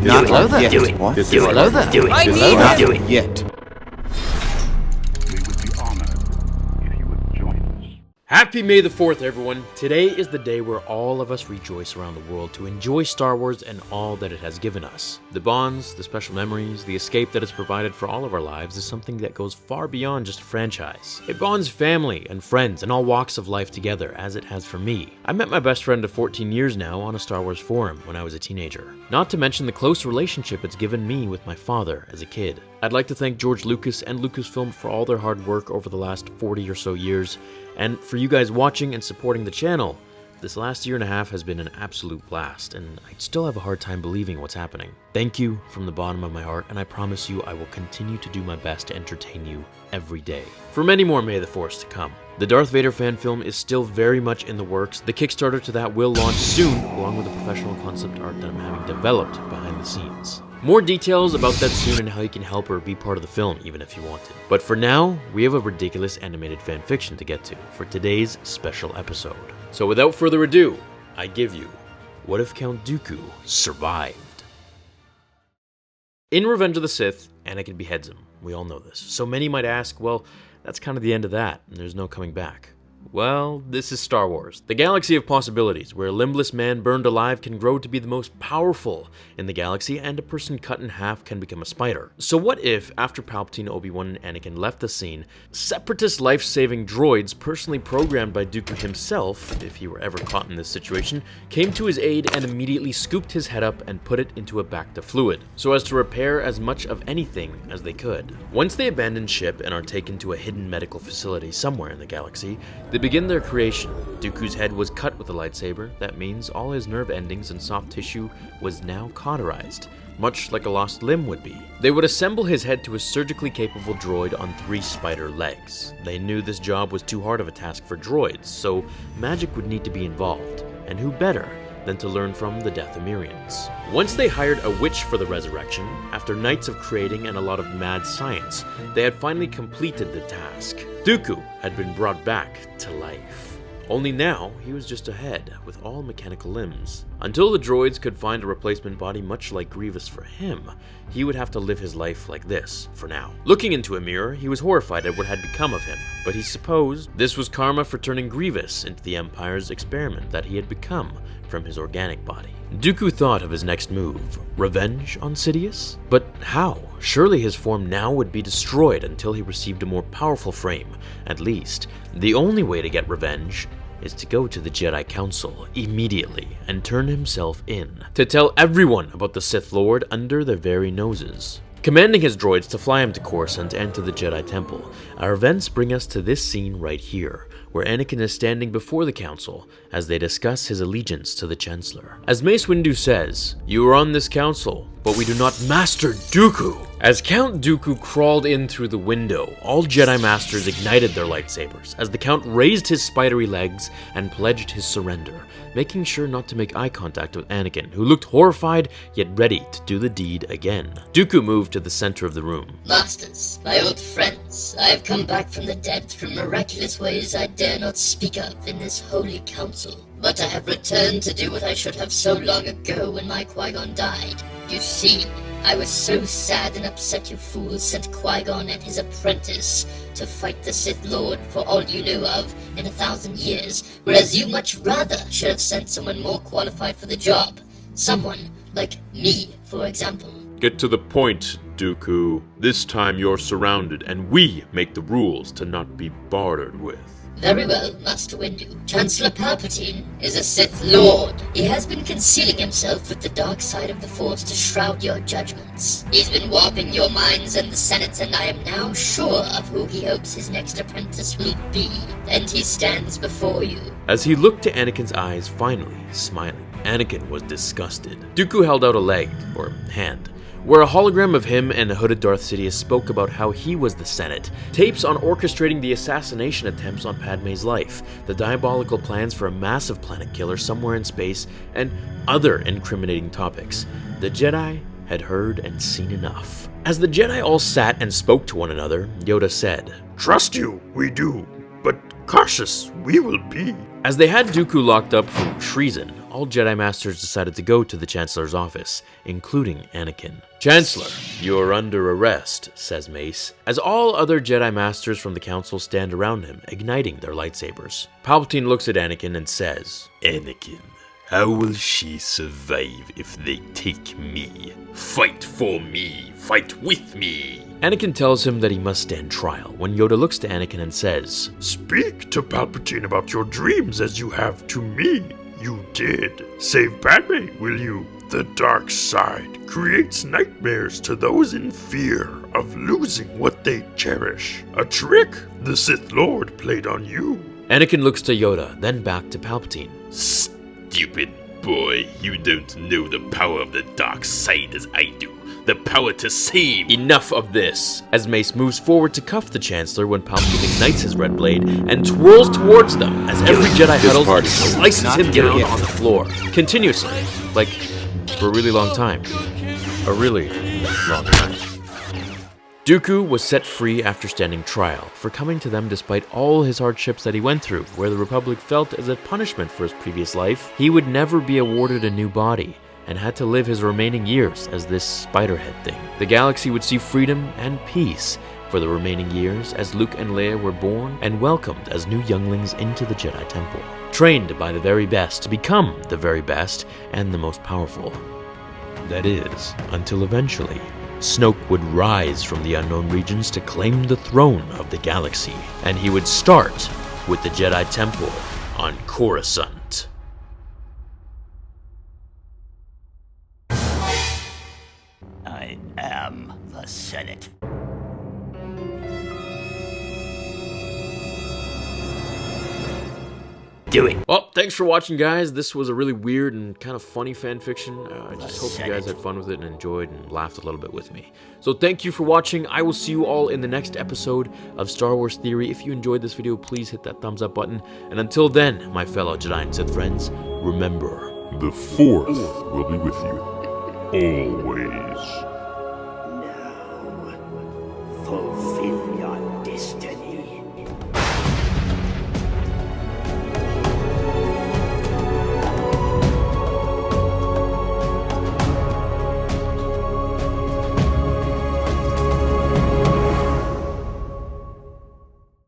Not Hello there. yet. Do it. What? Do it. Hello there. Do it. I need Not do it. yet. We would be honored if you would join us. Happy May the 4th, everyone! Today is the day where all of us rejoice around the world to enjoy Star Wars and all that it has given us. The bonds, the special memories, the escape that it's provided for all of our lives is something that goes far beyond just a franchise. It bonds family and friends and all walks of life together, as it has for me. I met my best friend of 14 years now on a Star Wars forum when I was a teenager. Not to mention the close relationship it's given me with my father as a kid. I'd like to thank George Lucas and Lucasfilm for all their hard work over the last 40 or so years, and for you guys watching and supporting the channel. This last year and a half has been an absolute blast, and I still have a hard time believing what's happening. Thank you from the bottom of my heart, and I promise you I will continue to do my best to entertain you every day. For many more May the Force to come. The Darth Vader fan film is still very much in the works. The Kickstarter to that will launch soon, along with the professional concept art that I'm having developed behind the scenes. More details about that soon and how you can help her be part of the film, even if you wanted. But for now, we have a ridiculous animated fan fiction to get to for today's special episode. So without further ado, I give you, what if Count Dooku survived? In Revenge of the Sith, Anakin beheads him. We all know this. So many might ask, well, that's kind of the end of that, and there's no coming back. Well, this is Star Wars, the galaxy of possibilities, where a limbless man burned alive can grow to be the most powerful in the galaxy, and a person cut in half can become a spider. So what if, after Palpatine, Obi-Wan, and Anakin left the scene, separatist life-saving droids personally programmed by Dooku himself, if he were ever caught in this situation, came to his aid and immediately scooped his head up and put it into a bacta fluid, so as to repair as much of anything as they could. Once they abandon ship and are taken to a hidden medical facility somewhere in the galaxy, they begin their creation. Dooku's head was cut with a lightsaber. That means all his nerve endings and soft tissue was now cauterized, much like a lost limb would be. They would assemble his head to a surgically capable droid on 3 spider legs. They knew this job was too hard of a task for droids, so magic would need to be involved. And who better than to learn from the Dathomirians? Once they hired a witch for the resurrection, after nights of creating and a lot of mad science, they had finally completed the task. Dooku had been brought back to life. Only now, he was just a head, with all mechanical limbs. Until the droids could find a replacement body much like Grievous for him, he would have to live his life like this, for now. Looking into a mirror, he was horrified at what had become of him, but he supposed this was karma for turning Grievous into the Empire's experiment that he had become from his organic body. Dooku thought of his next move, revenge on Sidious? But how? Surely his form now would be destroyed until he received a more powerful frame. At least, the only way to get revenge is to go to the Jedi Council immediately and turn himself in, to tell everyone about the Sith Lord under their very noses. Commanding his droids to fly him to Coruscant and to the Jedi Temple, our events bring us to this scene right here, where Anakin is standing before the council as they discuss his allegiance to the Chancellor. As Mace Windu says, "You are on this council, but we do not master Dooku." As Count Dooku crawled in through the window, all Jedi Masters ignited their lightsabers as the Count raised his spidery legs and pledged his surrender, making sure not to make eye contact with Anakin, who looked horrified yet ready to do the deed again. Dooku moved to the center of the room. Masters, my old friends, I have come back from the dead through miraculous ways I dare not speak of in this holy council. But I have returned to do what I should have so long ago when my Qui-Gon died. You see, I was so sad and upset you fools sent Qui-Gon and his apprentice to fight the Sith Lord for all you knew of in 1,000 years, whereas you much rather should have sent someone more qualified for the job. Someone like me, for example. Get to the point, Dooku. This time you're surrounded, and we make the rules to not be bartered with. Very well, Master Windu. Chancellor Palpatine is a Sith Lord. He has been concealing himself with the dark side of the Force to shroud your judgments. He's been warping your minds and the Senate, and I am now sure of who he hopes his next apprentice will be. And he stands before you. As he looked to Anakin's eyes, finally smiling, Anakin was disgusted. Dooku held out a leg, or hand, where a hologram of him and the hooded Darth Sidious spoke about how he was the Senate, tapes on orchestrating the assassination attempts on Padme's life, the diabolical plans for a massive planet killer somewhere in space, and other incriminating topics. The Jedi had heard and seen enough. As the Jedi all sat and spoke to one another, Yoda said, "Trust you, we do, but cautious we will be." As they had Dooku locked up for treason, all Jedi Masters decided to go to the Chancellor's office, including Anakin. "Chancellor, you're under arrest," says Mace, as all other Jedi Masters from the Council stand around him, igniting their lightsabers. Palpatine looks at Anakin and says, "Anakin, how will she survive if they take me? Fight for me! Fight with me!" Anakin tells him that he must stand trial, when Yoda looks to Anakin and says, Speak to Palpatine about your dreams as you have to me. You did. Save Padme, will you? The dark side creates nightmares to those in fear of losing what they cherish. A trick the Sith Lord played on you. Anakin looks to Yoda, then back to Palpatine. Stupid boy, you don't know the power of the dark side as I do. The power to save. Enough of this! As Mace moves forward to cuff the Chancellor when Palpatine ignites his red blade and twirls towards them as every Jedi huddles and slices him down on the floor. Continuously. Like, for a really long time. A really long time. Dooku was set free after standing trial for coming to them despite all his hardships that he went through, where the Republic felt as a punishment for his previous life, he would never be awarded a new body, and had to live his remaining years as this spiderhead thing. The galaxy would see freedom and peace for the remaining years as Luke and Leia were born and welcomed as new younglings into the Jedi Temple, trained by the very best to become the very best and the most powerful. That is, until eventually, Snoke would rise from the unknown regions to claim the throne of the galaxy, and he would start with the Jedi Temple on Coruscant. I am the Senate. Do it. Well, thanks for watching, guys. This was a really weird and kind of funny fan fiction. I just hope you guys had fun with it and enjoyed and laughed a little bit with me. So thank you for watching. I will see you all in the next episode of Star Wars Theory. If you enjoyed this video, please hit that thumbs up button. And until then, my fellow Jedi and Sith friends, remember, The Force will be with you. Always. Now, fulfill your destiny.